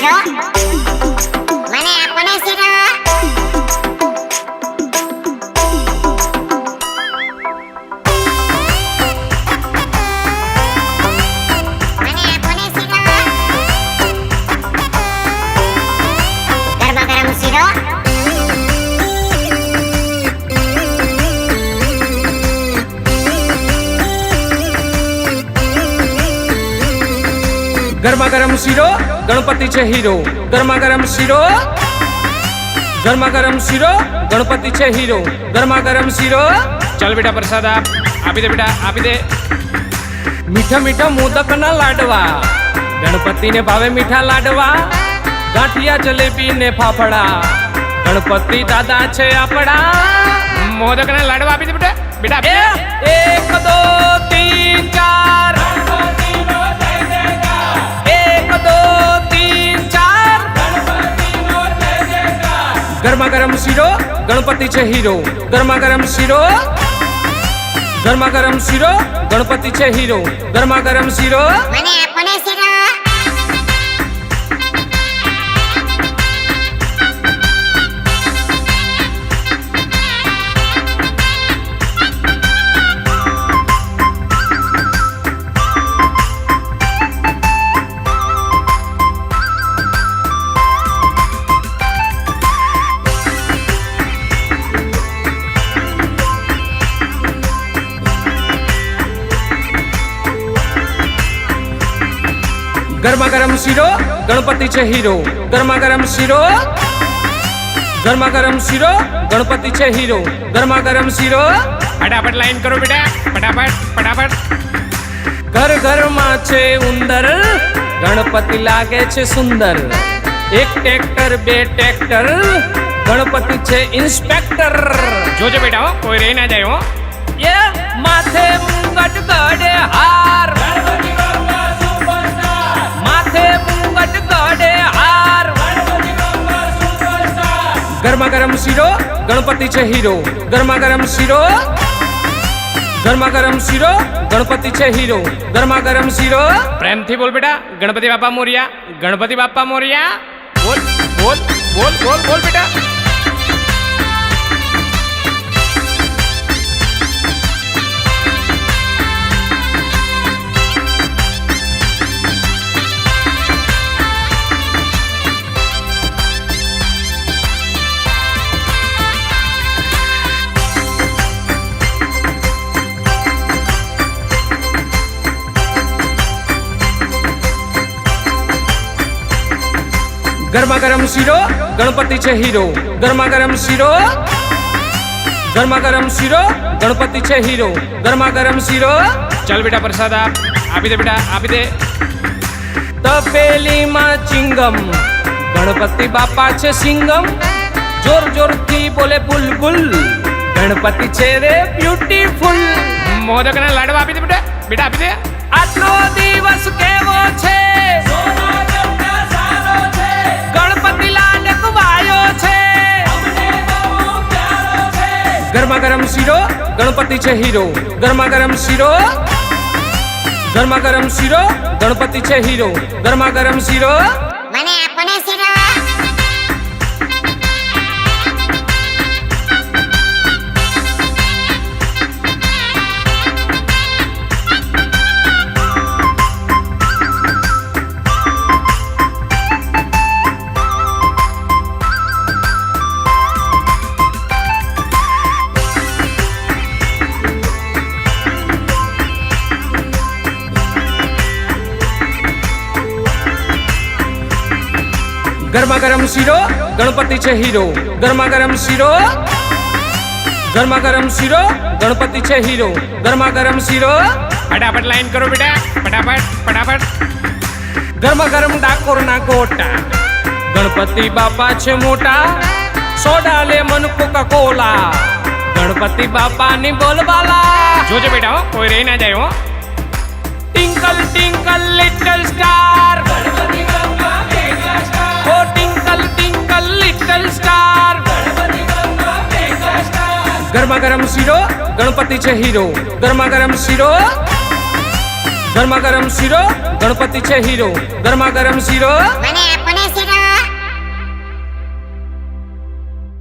શીરો મને આપને શીરો ગરમા ગરમ શીરો ગણપતિ છે હીરો ગરમા ગરમ શીરો ગરમા ગરમ શીરો ગણપતિ છે હીરો ગરમા ગરમ શીરો ચાલ બેટા પ્રસાદ આપી દે બેટા આપી દે મીઠા મીઠા મોદકના લાડવા ગણપતિને ભાવે મીઠા લાડવા ગાંઠિયા જલેબી ને ફાફડા ગણપતિ દાદા છે આપડા મોદકના લાડવા આપી દે બેટા બેટા 1 2 3 4 ગરમા ગરમ શીરો ગણપતિ છે હીરો ગરમા ગરમ શીરો ગરમા ગરમ શીરો ગણપતિ છે હીરો ગરમા ગરમ શીરો મને આપને શીરો ગરમા ગરમ શીરો ગણપતિ છે હીરો ગરમા ગરમ શીરો ગરમા ગરમ શીરો ગણપતિ છે હીરો ગરમા ગરમ શીરો ફટાફટ લાઈન કરો બેટા ફટાફટ ફટાફટ ઘર ઘરમાં છે ઉંદર ગણપતિ લાગે છે સુંદર એક ટ્રેક્ટર બે ટ્રેક્ટર ગણપતિ છે ઇન્સ્પેક્ટર જોજો બેટા કોઈ રહી ના જાય માથે મુંગટ ગડે હાર ગરમા ગરમ શીરો ગણપતિ છે હીરો ગરમા ગરમ શીરો ગરમા ગરમ શીરો ગણપતિ છે હીરો ગરમા ગરમ શીરો પ્રેમથી બોલ બેટા ગણપતિ બાપા મોરિયા ગણપતિ બાપા મોરિયા બોલ બોલ બોલ બોલ બોલ બેટા ગરમા ગરમ શીરો ગણપતિ છે હીરો ગરમા ગરમ શીરો ગરમા ગરમ શીરો ગણપતિ છે હીરો ગરમા ગરમ શીરો ચાલ બેટા પ્રસાદ આપી દે બેટા આપી દે તપેલીમાં ચિંગમ ગણપતિ બાપા છે સિંગમ જોર જોરથી બોલે બુલબુલ ગણપતિ છે રે બ્યુટીફુલ મોદકના લાડવા આપી દે બેટા બેટા આપી દે આજનો દિવસ કેવો છે ગરમા ગરમ શીરો ગણપતિ છે હીરો ગરમા ગરમ શીરો ગરમા ગરમ શીરો ગણપતિ છે હીરો ગરમા ગરમ શીરો મને આપને શીરો ગરમા ગરમ શીરો ગણપતિ છે હીરો ગરમા ગરમ શીરો ગરમા ગરમ શીરો ગણપતિ છે હીરો ગરમા ગરમ શીરો ફટાફટ લાઈન કરો બેટા ફટાફટ ફટાફટ ગરમા ગરમ ડાકોરના ગોટા ગણપતિ બાપા છે મોટા સોડા લે મન કોકા કોલા ગણપતિ બાપાની બોલબાલા જોજો બેટા કોઈ રહી ના જાય twinkle twinkle little star Ganpati Bappa mega star ઓ twinkle twinkle little star Ganpati Bappa mega star ગરમા ગરમ શીરો ગણપતિ છે હીરો ગરમા ગરમ શીરો ગરમા ગરમ શીરો ગણપતિ છે હીરો ગરમા ગરમ શીરો મને આપને